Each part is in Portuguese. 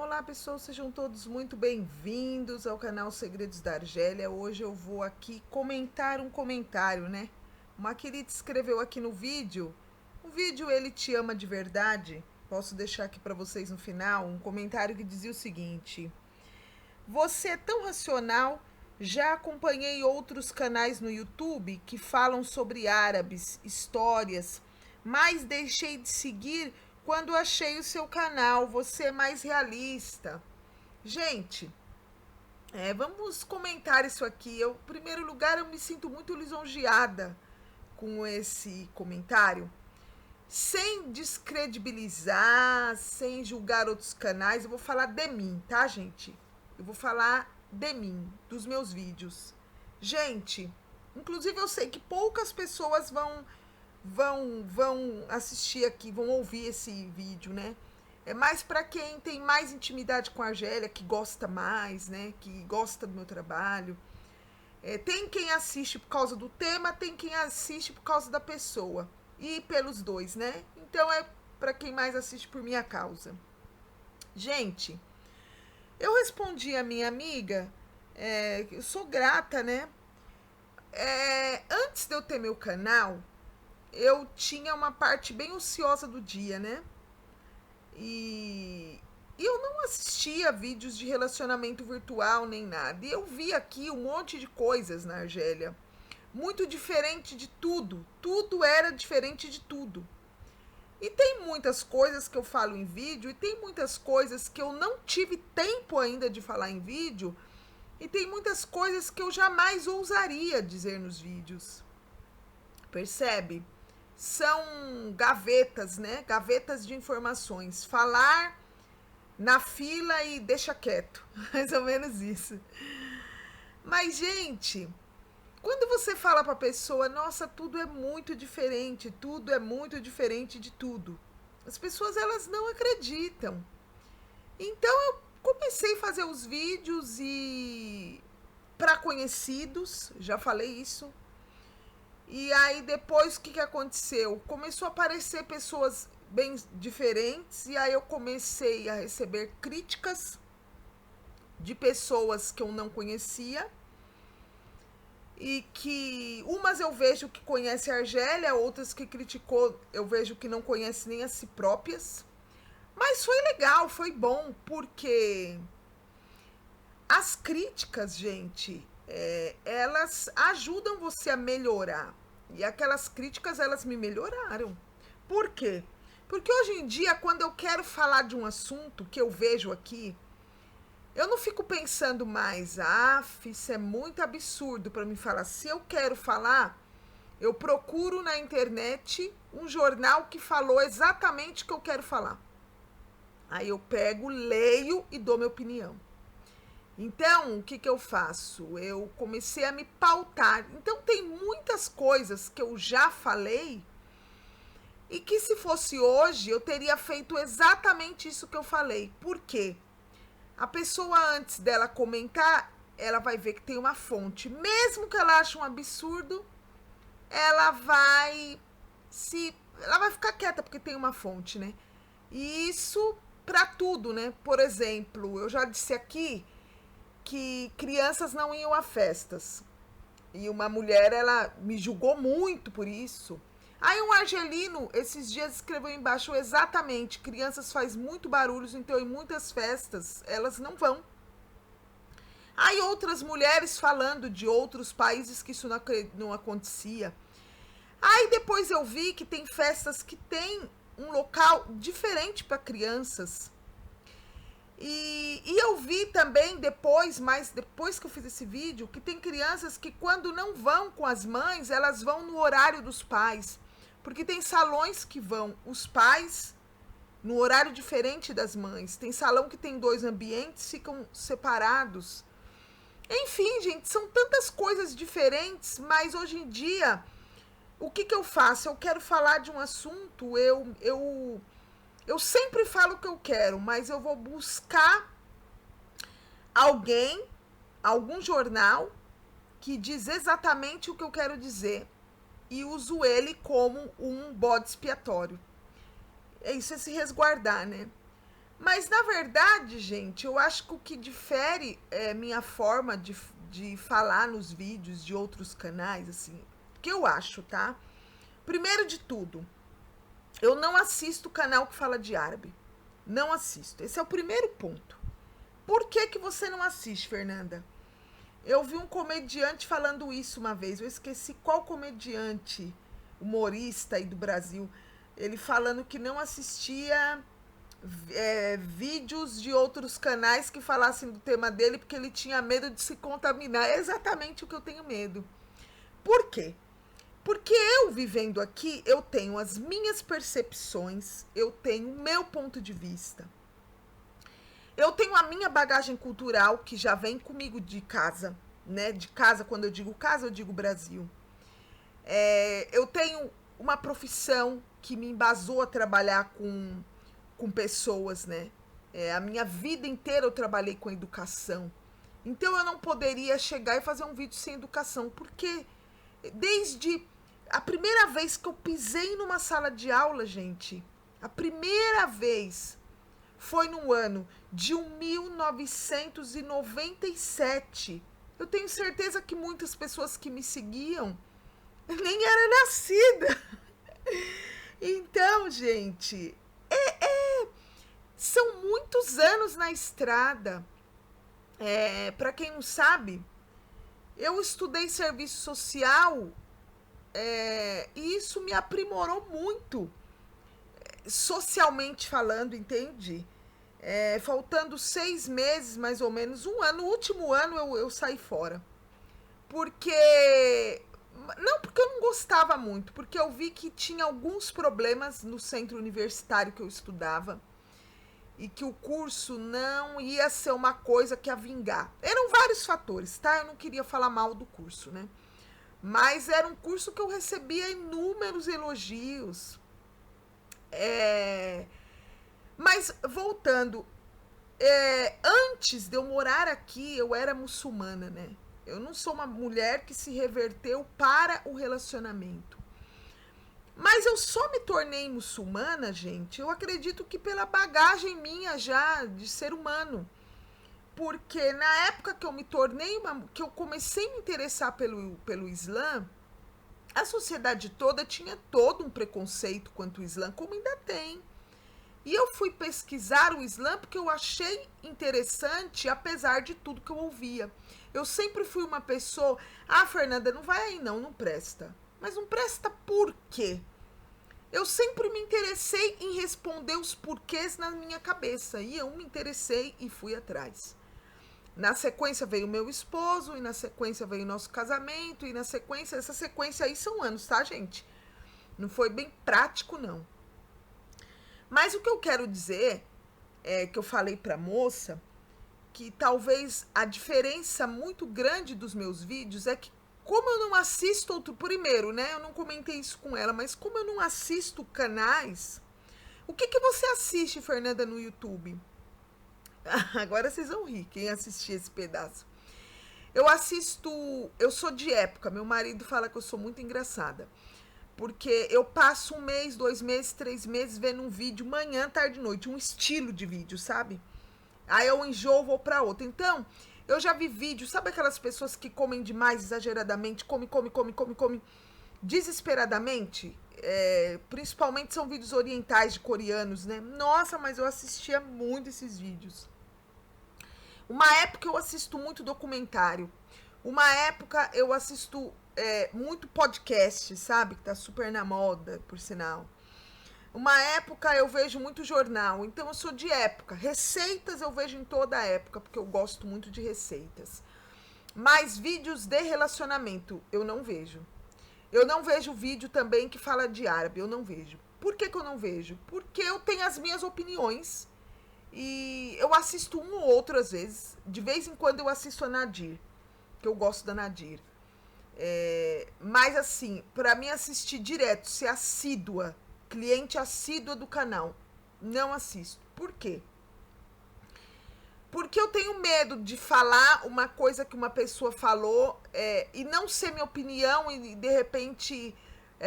Olá pessoal, sejam todos muito bem-vindos ao canal Segredos da Argélia. Hoje eu vou aqui comentar um comentário, né? Uma querida escreveu aqui no vídeo, o vídeo Ele Te Ama de Verdade, posso deixar aqui para vocês no final, um comentário que dizia o seguinte: você é tão racional, já acompanhei outros canais no YouTube que falam sobre árabes, histórias, mas deixei de seguir quando achei o seu canal, você é mais realista. Gente, vamos comentar isso aqui. Em primeiro lugar, eu me sinto muito lisonjeada com esse comentário. Sem descredibilizar, sem julgar outros canais, eu vou falar de mim, tá, gente? Eu vou falar de mim, dos meus vídeos. Gente, inclusive eu sei que poucas pessoas vão assistir aqui, vão ouvir esse vídeo, né? É mais para quem tem mais intimidade com a Argélia, que gosta mais, né? Que gosta do meu trabalho. Tem quem assiste por causa do tema, tem quem assiste por causa da pessoa. E pelos dois, né? Então é para quem mais assiste por minha causa. Gente, eu respondi a minha amiga, eu sou grata, né? Antes de eu ter meu canal, eu tinha uma parte bem ociosa do dia, né? E eu não assistia vídeos de relacionamento virtual nem nada. E eu vi aqui um monte de coisas na Argélia. Muito diferente de tudo. Tudo era diferente de tudo. E tem muitas coisas que eu falo em vídeo, e tem muitas coisas que eu não tive tempo ainda de falar em vídeo, e tem muitas coisas que eu jamais ousaria dizer nos vídeos. Percebe? São gavetas, né? Gavetas de informações. Falar na fila e deixa quieto. Mais ou menos isso. Mas, gente, quando você fala para a pessoa, nossa, tudo é muito diferente de tudo. As pessoas, elas não acreditam. Então, eu comecei a fazer os vídeos e para conhecidos, já falei isso. E aí depois o que aconteceu? Começou a aparecer pessoas bem diferentes e aí eu comecei a receber críticas de pessoas que eu não conhecia e que umas eu vejo que conhece a Argélia, outras que criticou eu vejo que não conhece nem a si próprias. Mas foi legal, foi bom, porque as críticas, gente, elas ajudam você a melhorar. E aquelas críticas, elas me melhoraram. Por quê? Porque hoje em dia, quando eu quero falar de um assunto que eu vejo aqui, eu não fico pensando mais, isso é muito absurdo para me falar. Se eu quero falar, eu procuro na internet um jornal que falou exatamente o que eu quero falar. Aí eu pego, leio e dou minha opinião. Então, o que eu faço? Eu comecei a me pautar. Então, tem muitas coisas que eu já falei e que se fosse hoje, eu teria feito exatamente isso que eu falei. Por quê? A pessoa, antes dela comentar, ela vai ver que tem uma fonte. Mesmo que ela ache um absurdo, ela vai ficar quieta porque tem uma fonte, né? E isso para tudo, né? Por exemplo, eu já disse aqui que crianças não iam a festas. E uma mulher, ela me julgou muito por isso. Aí um argelino, esses dias, escreveu embaixo exatamente, crianças faz muito barulho, então em muitas festas elas não vão. Aí outras mulheres falando de outros países que isso não acontecia. Aí depois eu vi que tem festas que tem um local diferente para crianças. E eu vi também depois que eu fiz esse vídeo, que tem crianças que quando não vão com as mães, elas vão no horário dos pais. Porque tem salões que vão os pais no horário diferente das mães. Tem salão que tem 2 ambientes, ficam separados. Enfim, gente, são tantas coisas diferentes, mas hoje em dia, o que eu faço? Eu quero falar de um assunto, eu sempre falo o que eu quero, mas eu vou buscar alguém, algum jornal, que diz exatamente o que eu quero dizer. E uso ele como um bode expiatório. Isso é se resguardar, né? Mas, na verdade, gente, eu acho que o que difere minha forma de falar nos vídeos de outros canais, assim, que eu acho, tá? Primeiro de tudo, eu não assisto canal que fala de árabe. Não assisto. Esse é o primeiro ponto. Por que que você não assiste, Fernanda? Eu vi um comediante falando isso uma vez. Eu esqueci qual comediante humorista aí do Brasil. Ele falando que não assistia vídeos de outros canais que falassem do tema dele porque ele tinha medo de se contaminar. É exatamente o que eu tenho medo. Por quê? Porque eu vivendo aqui, eu tenho as minhas percepções, eu tenho o meu ponto de vista. Eu tenho a minha bagagem cultural que já vem comigo de casa, né? De casa, quando eu digo casa, eu digo Brasil. Eu tenho uma profissão que me embasou a trabalhar com pessoas, né? A minha vida inteira eu trabalhei com educação. Então eu não poderia chegar e fazer um vídeo sem educação, porque desde a primeira vez que eu pisei numa sala de aula, gente, a primeira vez foi no ano de 1997. Eu tenho certeza que muitas pessoas que me seguiam nem era nascida. Então, gente, são muitos anos na estrada. Para quem não sabe, eu estudei serviço social e isso me aprimorou muito, socialmente falando, entende? Faltando 6 meses, mais ou menos, um ano, no último ano eu saí fora. Porque. Não porque eu não gostava muito, porque eu vi que tinha alguns problemas no centro universitário que eu estudava e que o curso não ia ser uma coisa que ia vingar. Eram vários fatores, tá? Eu não queria falar mal do curso, né? Mas era um curso que eu recebia inúmeros elogios. Mas, voltando, antes de eu morar aqui, eu era muçulmana, né? Eu não sou uma mulher que se reverteu para o relacionamento. Mas eu só me tornei muçulmana, gente, eu acredito que pela bagagem minha já de ser humano. Porque na época que eu me tornei que eu comecei a me interessar pelo Islã, a sociedade toda tinha todo um preconceito quanto ao Islã, como ainda tem. E eu fui pesquisar o Islã porque eu achei interessante, apesar de tudo que eu ouvia. Eu sempre fui uma pessoa, Fernanda, não vai aí não presta. Mas não presta por quê? Eu sempre me interessei em responder os porquês na minha cabeça. E eu me interessei e fui atrás. Na sequência veio o meu esposo, e na sequência veio o nosso casamento, e na sequência, essa sequência aí são anos, tá, gente? Não foi bem prático, não. Mas o que eu quero dizer que eu falei pra moça, que talvez a diferença muito grande dos meus vídeos é que, como eu não assisto outro. Primeiro, né? Eu não comentei isso com ela, mas como eu não assisto canais. O que você assiste, Fernanda, no YouTube? Agora vocês vão rir, quem assistir esse pedaço. Eu assisto. Eu sou de época, meu marido fala que eu sou muito engraçada. Porque eu passo 1 mês, 2 meses, 3 meses vendo um vídeo manhã, tarde e noite. Um estilo de vídeo, sabe? Aí eu enjoo, vou pra outro. Então, eu já vi vídeo, sabe aquelas pessoas que comem demais, exageradamente, come, desesperadamente? Principalmente são vídeos orientais de coreanos, né? Nossa, mas eu assistia muito esses vídeos. Uma época eu assisto muito documentário. Uma época eu assisto muito podcast, sabe? Que tá super na moda, por sinal. Uma época eu vejo muito jornal, então eu sou de época. Receitas eu vejo em toda a época, porque eu gosto muito de receitas. Mas vídeos de relacionamento eu não vejo. Eu não vejo vídeo também que fala de árabe, eu não vejo. Por que eu não vejo? Porque eu tenho as minhas opiniões e eu assisto um ou outro às vezes. De vez em quando eu assisto a Nadir, que eu gosto da Nadir. Mas assim, pra mim assistir direto, ser assídua, cliente assídua do canal, não assisto. Por quê? Porque eu tenho medo de falar uma coisa que uma pessoa falou e não ser minha opinião e de repente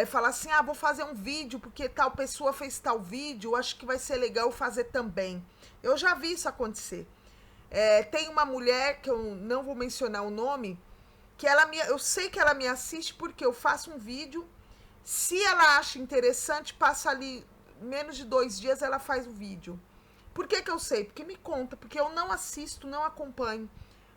falar assim, vou fazer um vídeo porque tal pessoa fez tal vídeo, acho que vai ser legal eu fazer também. Eu já vi isso acontecer. Tem uma mulher, que eu não vou mencionar o nome, que eu sei que ela me assiste porque eu faço um vídeo, se ela acha interessante, passa ali menos de 2 dias, ela faz o vídeo. Por que eu sei? Porque me conta, porque eu não assisto, não acompanho.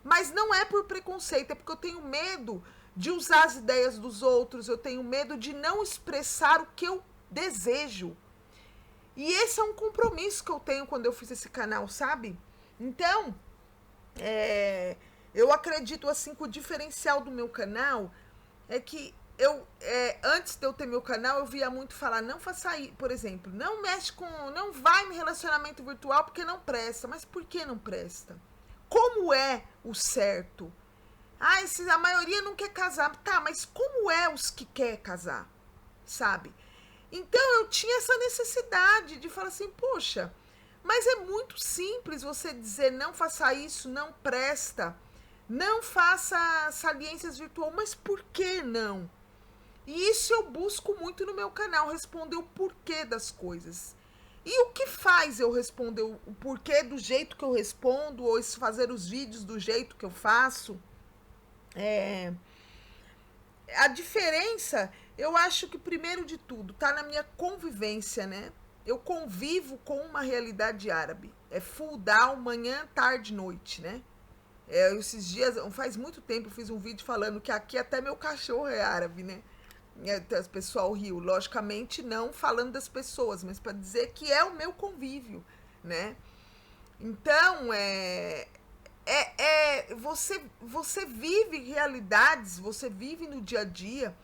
Mas não é por preconceito, é porque eu tenho medo de usar as ideias dos outros, eu tenho medo de não expressar o que eu desejo. E esse é um compromisso que eu tenho quando eu fiz esse canal, sabe? Então, eu acredito assim que o diferencial do meu canal é que antes de eu ter meu canal, eu via muito falar, não faça isso, por exemplo, não vai em relacionamento virtual porque não presta. Mas por que não presta? Como é o certo? A maioria não quer casar. Tá, mas como é os que quer casar? Sabe? Então eu tinha essa necessidade de falar assim, poxa, mas é muito simples você dizer não faça isso, não presta, não faça saliências virtual, mas por que não? E isso eu busco muito no meu canal, responder o porquê das coisas. E o que faz eu responder o porquê do jeito que eu respondo, ou fazer os vídeos do jeito que eu faço? A diferença, eu acho que primeiro de tudo, tá na minha convivência, né? Eu convivo com uma realidade árabe. É full down, manhã, tarde, noite, né? Esses dias, faz muito tempo, eu fiz um vídeo falando que aqui até meu cachorro é árabe, né? O pessoal riu, logicamente não falando das pessoas, mas para dizer que é o meu convívio, né? Então, você vive realidades, você vive no dia a dia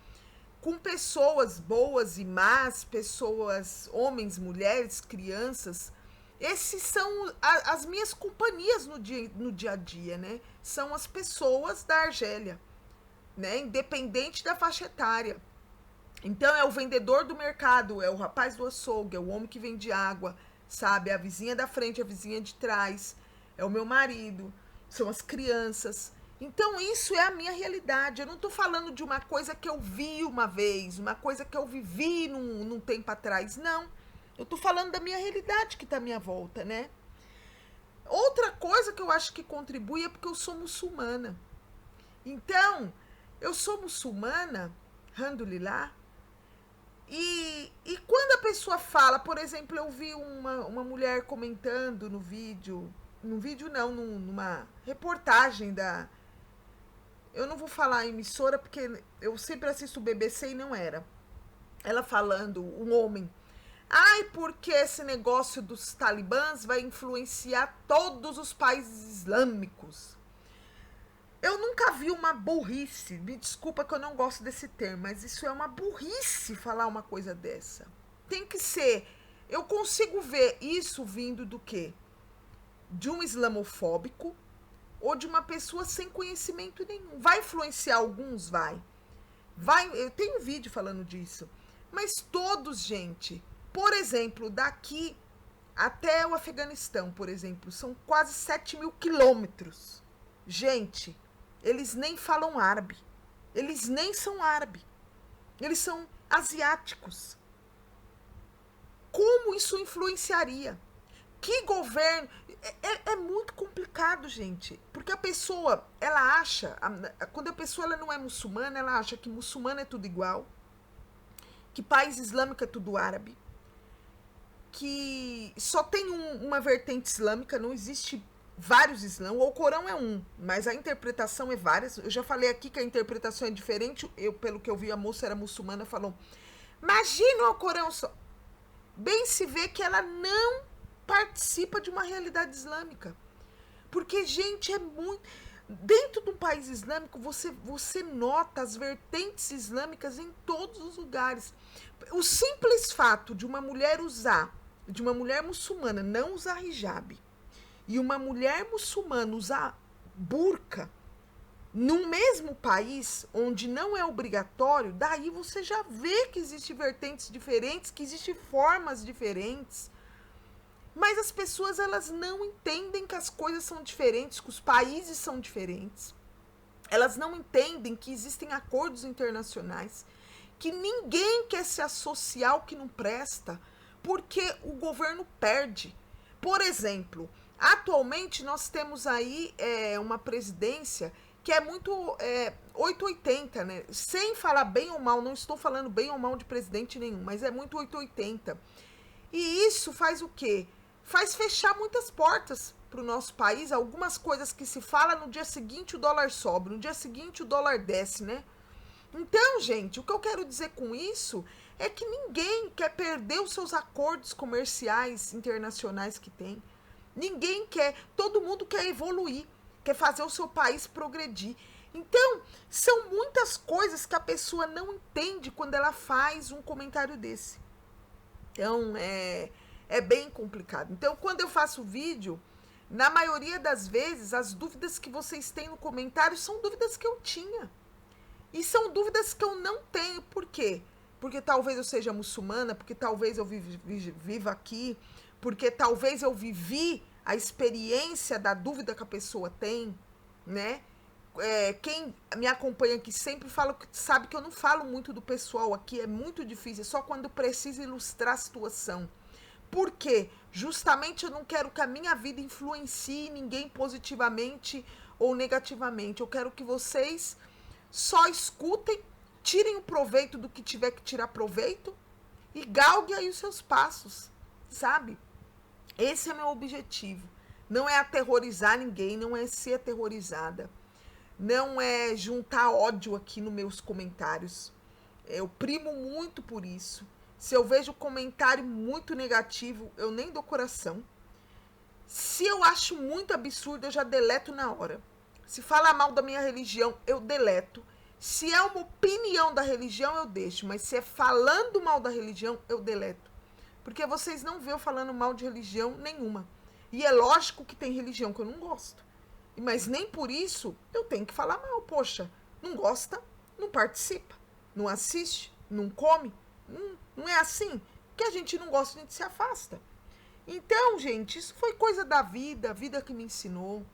com pessoas boas e más, pessoas, homens, mulheres, crianças. Esses são as minhas companhias no dia a dia, né? São as pessoas da Argélia, né? Independente da faixa etária. Então é o vendedor do mercado, é o rapaz do açougue, é o homem que vende água, sabe? É a vizinha da frente, a vizinha de trás, é o meu marido, são as crianças. Então isso é a minha realidade. Eu não tô falando de uma coisa que eu vi uma vez, uma coisa que eu vivi num tempo atrás, não. Eu tô falando da minha realidade que tá à minha volta, né? Outra coisa que eu acho que contribui é porque eu sou muçulmana. Então, eu sou muçulmana, alhamdulillah. E quando a pessoa fala, por exemplo, eu vi uma mulher comentando no vídeo, numa reportagem eu não vou falar a emissora porque eu sempre assisto o BBC e não era. Ela falando, um homem, porque esse negócio dos talibãs vai influenciar todos os países islâmicos. Eu nunca vi uma burrice, me desculpa que eu não gosto desse termo, mas isso é uma burrice falar uma coisa dessa. Tem que ser, eu consigo ver isso vindo do quê? De um islamofóbico ou de uma pessoa sem conhecimento nenhum. Vai influenciar alguns? Vai. Eu tenho um vídeo falando disso. Mas todos, gente, por exemplo, daqui até o Afeganistão, por exemplo, são quase 7.000 quilômetros. Gente, eles nem falam árabe. Eles nem são árabe. Eles são asiáticos. Como isso influenciaria? Que governo? É muito complicado, gente. Porque a pessoa, ela acha, quando a pessoa ela não é muçulmana, ela acha que muçulmano é tudo igual, que país islâmico é tudo árabe, que só tem uma vertente islâmica, não existe vários islãs. O Corão é um, mas a interpretação é várias. Eu já falei aqui que a interpretação é diferente. Pelo que eu vi, a moça era muçulmana, falou, imagina o Corão só. Bem se vê que ela não participa de uma realidade islâmica. Porque, gente, é muito... Dentro de um país islâmico, você nota as vertentes islâmicas em todos os lugares. O simples fato de uma mulher muçulmana não usar hijab e uma mulher muçulmana usar burca num mesmo país onde não é obrigatório, daí você já vê que existem vertentes diferentes, que existem formas diferentes. Mas as pessoas, elas não entendem que as coisas são diferentes, que os países são diferentes. Elas não entendem que existem acordos internacionais, que ninguém quer se associar ao que não presta, porque o governo perde. Por exemplo, atualmente nós temos aí uma presidência que é muito 880, né? Sem falar bem ou mal, não estou falando bem ou mal de presidente nenhum, mas é muito 880. E isso faz o quê? Faz fechar muitas portas para o nosso país. Algumas coisas que se fala, no dia seguinte o dólar sobe, no dia seguinte o dólar desce, né? Então, gente, o que eu quero dizer com isso é que ninguém quer perder os seus acordos comerciais internacionais que tem. Ninguém quer, todo mundo quer evoluir, quer fazer o seu país progredir. Então, são muitas coisas que a pessoa não entende quando ela faz um comentário desse. Então, é bem complicado. Então, quando eu faço vídeo, na maioria das vezes, as dúvidas que vocês têm no comentário são dúvidas que eu tinha. E são dúvidas que eu não tenho. Por quê? Porque talvez eu seja muçulmana, porque talvez eu viva aqui, porque talvez eu vivi a experiência da dúvida que a pessoa tem, né? Quem me acompanha aqui sempre sabe que eu não falo muito do pessoal aqui, é muito difícil, é só quando precisa ilustrar a situação. Por quê? Justamente eu não quero que a minha vida influencie ninguém positivamente ou negativamente. Eu quero que vocês só escutem, tirem o proveito do que tiver que tirar proveito e galguem aí os seus passos, sabe? Esse é meu objetivo. Não é aterrorizar ninguém, não é ser aterrorizada. Não é juntar ódio aqui nos meus comentários. Eu primo muito por isso. Se eu vejo comentário muito negativo, eu nem dou coração. Se eu acho muito absurdo, eu já deleto na hora. Se fala mal da minha religião, eu deleto. Se é uma opinião da religião, eu deixo. Mas se é falando mal da religião, eu deleto. Porque vocês não vêem eu falando mal de religião nenhuma. E é lógico que tem religião que eu não gosto. Mas nem por isso eu tenho que falar mal. Poxa, não gosta, não participa, não assiste, não come. Não é assim. Que a gente não gosta, a gente se afasta. Então, gente, isso foi coisa da vida, a vida que me ensinou.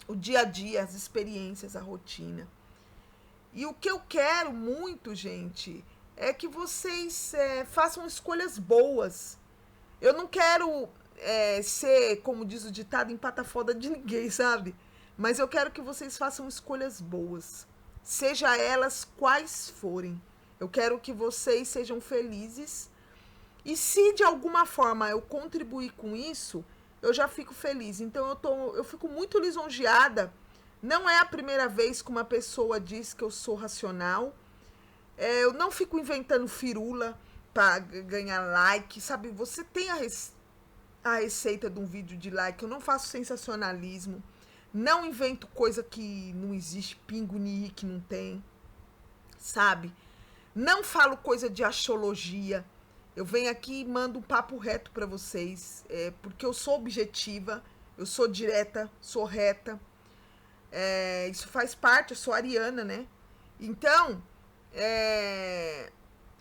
O dia a dia, as experiências, a rotina. E o que eu quero muito, gente, é que vocês façam escolhas boas. Eu não quero ser, como diz o ditado, empata foda de ninguém, sabe? Mas eu quero que vocês façam escolhas boas. Seja elas quais forem. Eu quero que vocês sejam felizes. E se de alguma forma eu contribuir com isso, eu já fico feliz. Então eu fico muito lisonjeada. Não é a primeira vez que uma pessoa diz que eu sou racional. Eu não fico inventando firula para ganhar like, sabe? Você tem a receita de um vídeo de like. Eu não faço sensacionalismo. Não invento coisa que não existe, pingo ni que não tem, sabe? Não falo coisa de astrologia. Eu venho aqui e mando um papo reto para vocês, porque eu sou objetiva, eu sou direta, sou reta. Isso faz parte, eu sou ariana, né? Então,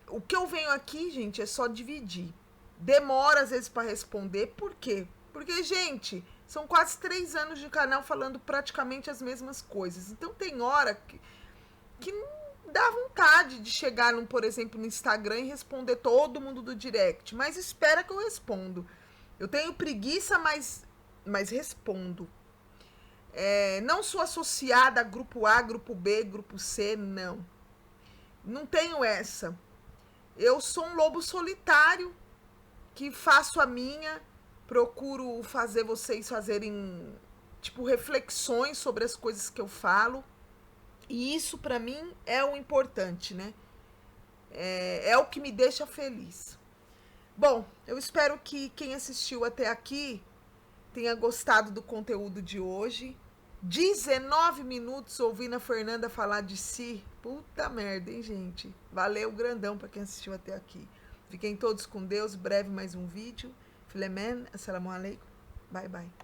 o que eu venho aqui, gente, é só dividir. Demora às vezes para responder, por quê? Porque, gente, são quase 3 anos de canal falando praticamente as mesmas coisas. Então tem hora que não dá vontade de chegar, por exemplo, no Instagram e responder todo mundo do direct. Mas espera que eu respondo. Eu tenho preguiça, mas respondo. Não sou associada a grupo A, grupo B, grupo C, não. Não tenho essa. Eu sou um lobo solitário que faço a minha, procuro fazer vocês fazerem, tipo, reflexões sobre as coisas que eu falo. E isso, pra mim, é o importante, né? É o que me deixa feliz. Bom, eu espero que quem assistiu até aqui tenha gostado do conteúdo de hoje. 19 minutos ouvindo a Fernanda falar de si. Puta merda, hein, gente? Valeu grandão pra quem assistiu até aqui. Fiquem todos com Deus. Breve mais um vídeo. Filemen, assalamu alaikum. Bye, bye.